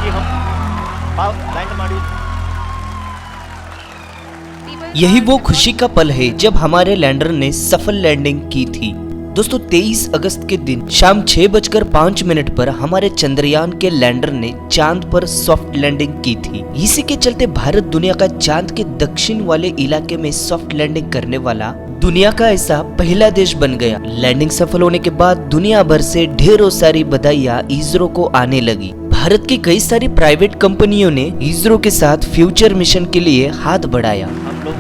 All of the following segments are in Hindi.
कि हम लैंड ಮಾಡಿ यही वो खुशी का पल है जब हमारे लैंडर ने सफल लैंडिंग की थी। दोस्तों 23 अगस्त के दिन शाम 6:05 पर हमारे चंद्रयान के लैंडर ने चांद पर सॉफ्ट लैंडिंग की थी। इसी के चलते भारत दुनिया का चांद के दक्षिण वाले इलाके में सॉफ्ट लैंडिंग करने वाला दुनिया का ऐसा पहला देश बन गया। लैंडिंग सफल होने के बाद दुनिया भर से ढेरों सारी बधाइयां इसरो को आने लगी। भारत की कई सारी प्राइवेट कंपनियों ने इसरो के साथ फ्यूचर मिशन के लिए हाथ बढ़ाया।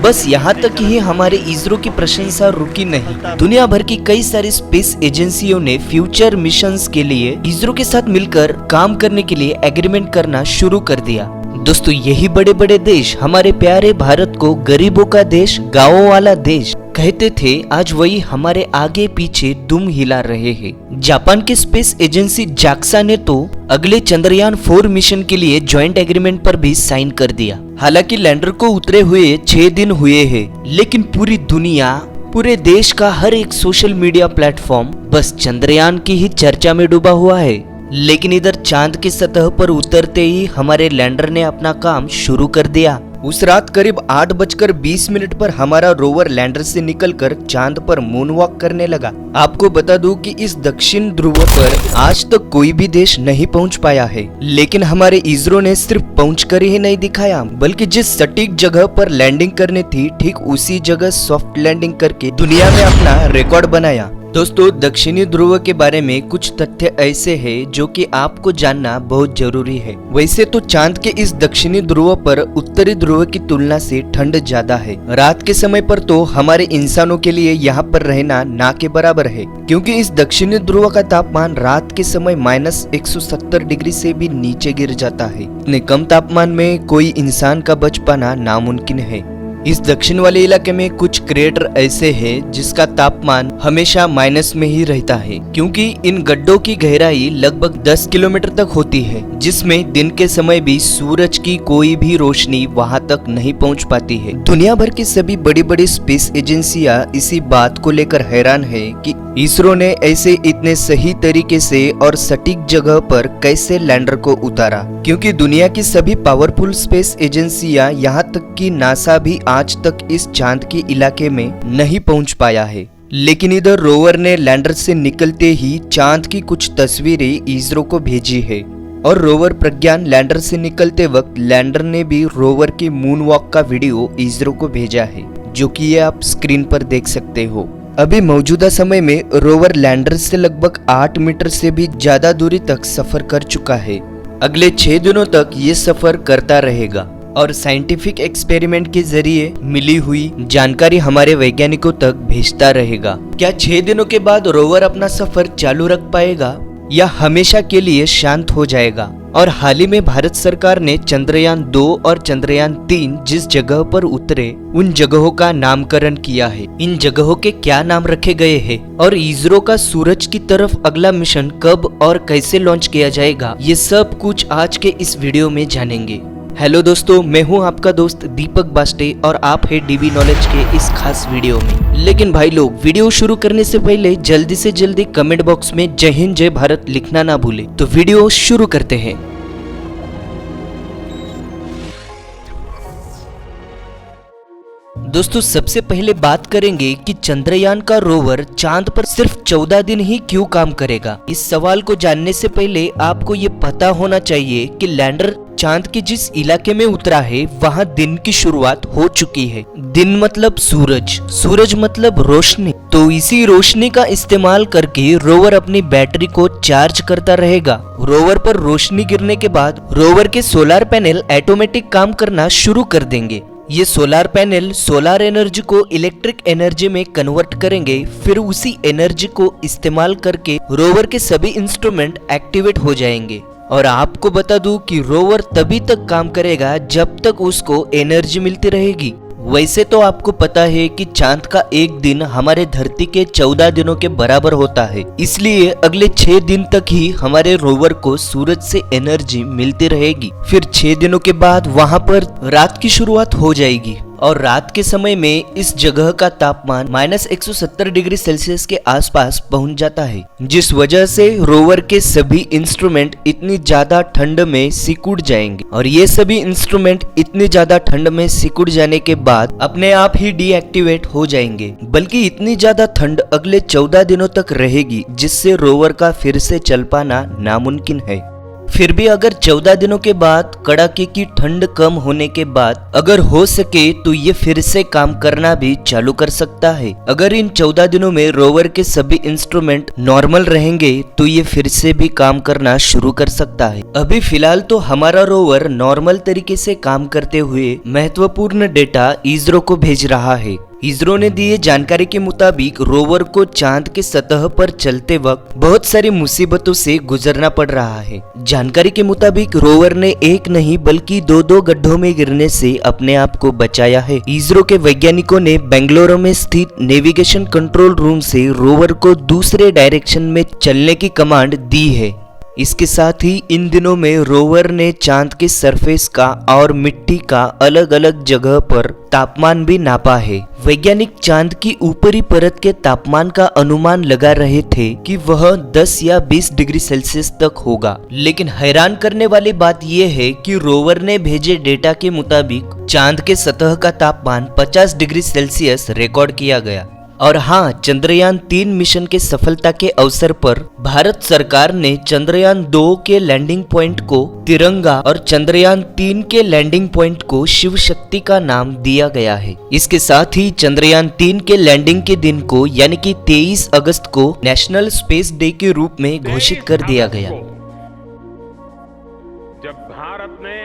बस यहाँ तक ही हमारे इसरो की प्रशंसा रुकी नहीं, दुनिया भर की कई सारी स्पेस एजेंसियों ने फ्यूचर मिशंस के लिए इसरो के साथ मिलकर काम करने के लिए एग्रीमेंट करना शुरू कर दिया। दोस्तों यही बड़े बड़े देश हमारे प्यारे भारत को गरीबों का देश, गाँवों वाला देश कहते थे, आज वही हमारे आगे पीछे दुम हिला रहे हैं। जापान की स्पेस एजेंसी जाक्सा ने तो अगले चंद्रयान 4 मिशन के लिए ज्वाइंट एग्रीमेंट पर भी साइन कर दिया। हालांकि लैंडर को उतरे हुए 6 दिन हुए हैं, लेकिन पूरी दुनिया, पूरे देश का हर एक सोशल मीडिया प्लेटफॉर्म बस चंद्रयान की ही चर्चा में डूबा हुआ है। लेकिन इधर चांद की सतह पर उतरते ही हमारे लैंडर ने अपना काम शुरू कर दिया। उस रात करीब 8:20 पर हमारा रोवर लैंडर से निकलकर चांद पर मून वॉक करने लगा। आपको बता दूं कि इस दक्षिण ध्रुव पर आज तक कोई भी देश नहीं पहुंच पाया है, लेकिन हमारे इसरो ने सिर्फ पहुंचकर ही नहीं दिखाया, बल्कि जिस सटीक जगह पर लैंडिंग करनी थी ठीक उसी जगह सॉफ्ट लैंडिंग करके दुनिया में अपना रिकॉर्ड बनाया। दोस्तों दक्षिणी ध्रुव के बारे में कुछ तथ्य ऐसे हैं जो कि आपको जानना बहुत जरूरी है। वैसे तो चांद के इस दक्षिणी ध्रुव पर उत्तरी ध्रुव की तुलना से ठंड ज्यादा है। रात के समय पर तो हमारे इंसानों के लिए यहाँ पर रहना ना के बराबर है, क्योंकि इस दक्षिणी ध्रुव का तापमान रात के समय -170 डिग्री से भी नीचे गिर जाता है। इतने कम तापमान में कोई इंसान का बच पाना नामुमकिन है। इस दक्षिण वाले इलाके में कुछ क्रेटर ऐसे हैं जिसका तापमान हमेशा माइनस में ही रहता है, क्योंकि इन गड्ढों की गहराई लगभग 10 किलोमीटर तक होती है, जिसमें दिन के समय भी सूरज की कोई भी रोशनी वहां तक नहीं पहुंच पाती है। दुनिया भर की सभी बड़ी बड़ी स्पेस एजेंसियां इसी बात को लेकर हैरान है कि इसरो ने ऐसे इतने सही तरीके से और सटीक जगह पर कैसे लैंडर को उतारा, क्योंकि दुनिया की सभी पावरफुल स्पेस एजेंसियां यहाँ तक कि नासा भी आज तक इस चांद के इलाके में नहीं पहुंच पाया है। लेकिन इधर रोवर ने लैंडर से निकलते ही चांद की कुछ तस्वीरें इसरो को भेजी है, और रोवर प्रज्ञान लैंडर से निकलते वक्त लैंडर ने भी रोवर के मून वॉक का वीडियो इसरो को भेजा है, जो कि ये आप स्क्रीन पर देख सकते हो। अभी मौजूदा समय में रोवर लैंडर से लगभग 8 मीटर से भी ज्यादा दूरी तक सफर कर चुका है। अगले 6 दिनों तक ये सफर करता रहेगा और साइंटिफिक एक्सपेरिमेंट के जरिए मिली हुई जानकारी हमारे वैज्ञानिकों तक भेजता रहेगा। क्या 6 दिनों के बाद रोवर अपना सफर चालू रख पाएगा या हमेशा के लिए शांत हो जाएगा? और हाल ही में भारत सरकार ने चंद्रयान 2 और चंद्रयान 3 जिस जगह पर उतरे उन जगहों का नामकरण किया है। इन जगहों के क्या नाम रखे गए हैं और इसरो का सूरज की तरफ अगला मिशन कब और कैसे लॉन्च किया जाएगा, ये सब कुछ आज के इस वीडियो में जानेंगे। हेलो दोस्तों, मैं हूं आपका दोस्त दीपक बास्टे और आप है डीबी नॉलेज के इस खास वीडियो में। लेकिन भाई लोग, वीडियो शुरू करने से पहले जल्दी से जल्दी कमेंट बॉक्स में जय हिंद जय भारत लिखना ना भूले। तो वीडियो शुरू करते हैं। दोस्तों सबसे पहले बात करेंगे कि चंद्रयान का रोवर चांद पर सिर्फ 14 दिन ही क्यों काम करेगा। इस सवाल को जानने से पहले आपको ये पता होना चाहिए कि लैंडर चांद के जिस इलाके में उतरा है वहां दिन की शुरुआत हो चुकी है। दिन मतलब सूरज, सूरज मतलब रोशनी। तो इसी रोशनी का इस्तेमाल करके रोवर अपनी बैटरी को चार्ज करता रहेगा। रोवर पर रोशनी गिरने के बाद रोवर के सोलर पैनल ऑटोमेटिक काम करना शुरू कर देंगे। ये सोलर पैनल सोलर एनर्जी को इलेक्ट्रिक एनर्जी में कन्वर्ट करेंगे, फिर उसी एनर्जी को इस्तेमाल करके रोवर के सभी इंस्ट्रूमेंट एक्टिवेट हो जाएंगे। और आपको बता दूं कि रोवर तभी तक काम करेगा जब तक उसको एनर्जी मिलती रहेगी। वैसे तो आपको पता है कि चांद का एक दिन हमारे धरती के 14 दिनों के बराबर होता है, इसलिए अगले 6 दिन तक ही हमारे रोवर को सूरज से एनर्जी मिलती रहेगी। फिर 6 दिनों के बाद वहां पर रात की शुरुआत हो जाएगी और रात के समय में इस जगह का तापमान -170 डिग्री सेल्सियस के आसपास पहुंच जाता है, जिस वजह से रोवर के सभी इंस्ट्रूमेंट इतनी ज्यादा ठंड में सिकुड़ जाएंगे और ये सभी इंस्ट्रूमेंट इतनी ज्यादा ठंड में सिकुड़ जाने के बाद अपने आप ही डीएक्टिवेट हो जाएंगे। बल्कि इतनी ज्यादा ठंड अगले 14 दिनों तक रहेगी, जिससे रोवर का फिर से चल पाना नामुमकिन है। फिर भी अगर 14 दिनों के बाद कड़ाके की ठंड कम होने के बाद अगर हो सके तो ये फिर से काम करना भी चालू कर सकता है। अगर इन 14 दिनों में रोवर के सभी इंस्ट्रूमेंट नॉर्मल रहेंगे तो ये फिर से भी काम करना शुरू कर सकता है। अभी फिलहाल तो हमारा रोवर नॉर्मल तरीके से काम करते हुए महत्वपूर्ण डेटा इसरो को भेज रहा है। इसरो ने दिए जानकारी के मुताबिक रोवर को चांद के सतह पर चलते वक्त बहुत सारी मुसीबतों से गुजरना पड़ रहा है। जानकारी के मुताबिक रोवर ने एक नहीं बल्कि दो गड्ढों में गिरने से अपने आप को बचाया है। इसरो के वैज्ञानिकों ने बेंगलुरु में स्थित नेविगेशन कंट्रोल रूम से रोवर को दूसरे डायरेक्शन में चलने की कमांड दी है। इसके साथ ही इन दिनों में रोवर ने चांद के सरफेस का और मिट्टी का अलग अलग जगह पर तापमान भी नापा है। वैज्ञानिक चांद की ऊपरी परत के तापमान का अनुमान लगा रहे थे कि वह 10 या 20 डिग्री सेल्सियस तक होगा, लेकिन हैरान करने वाली बात यह है कि रोवर ने भेजे डेटा के मुताबिक चांद के सतह का तापमान 50 डिग्री सेल्सियस रिकॉर्ड किया गया। और हाँ, चंद्रयान 3 मिशन के सफलता के अवसर पर भारत सरकार ने चंद्रयान 2 के लैंडिंग पॉइंट को तिरंगा और चंद्रयान 3 के लैंडिंग पॉइंट को शिव शक्ति का नाम दिया गया है। इसके साथ ही चंद्रयान 3 के लैंडिंग के दिन को यानी कि 23 अगस्त को नेशनल स्पेस डे के रूप में घोषित कर दिया गया। जब भारत ने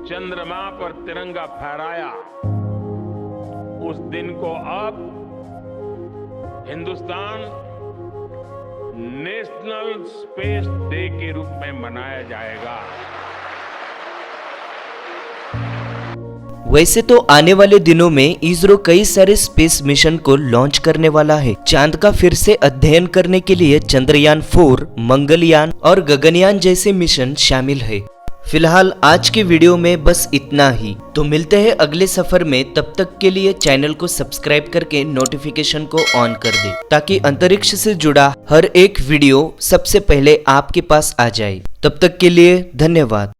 चंद्रमा पर तिरंगा फहराया, उस दिन को अब हिंदुस्तान नेशनल स्पेस डे के रूप में मनाया जाएगा। वैसे तो आने वाले दिनों में इसरो कई सारे स्पेस मिशन को लॉन्च करने वाला है। चांद का फिर से अध्ययन करने के लिए चंद्रयान 4, मंगलयान और गगनयान जैसे मिशन शामिल है। फिलहाल आज के वीडियो में बस इतना ही। तो मिलते हैं अगले सफर में। तब तक के लिए चैनल को सब्सक्राइब करके नोटिफिकेशन को ऑन कर दे, ताकि अंतरिक्ष से जुड़ा हर एक वीडियो सबसे पहले आपके पास आ जाए। तब तक के लिए धन्यवाद।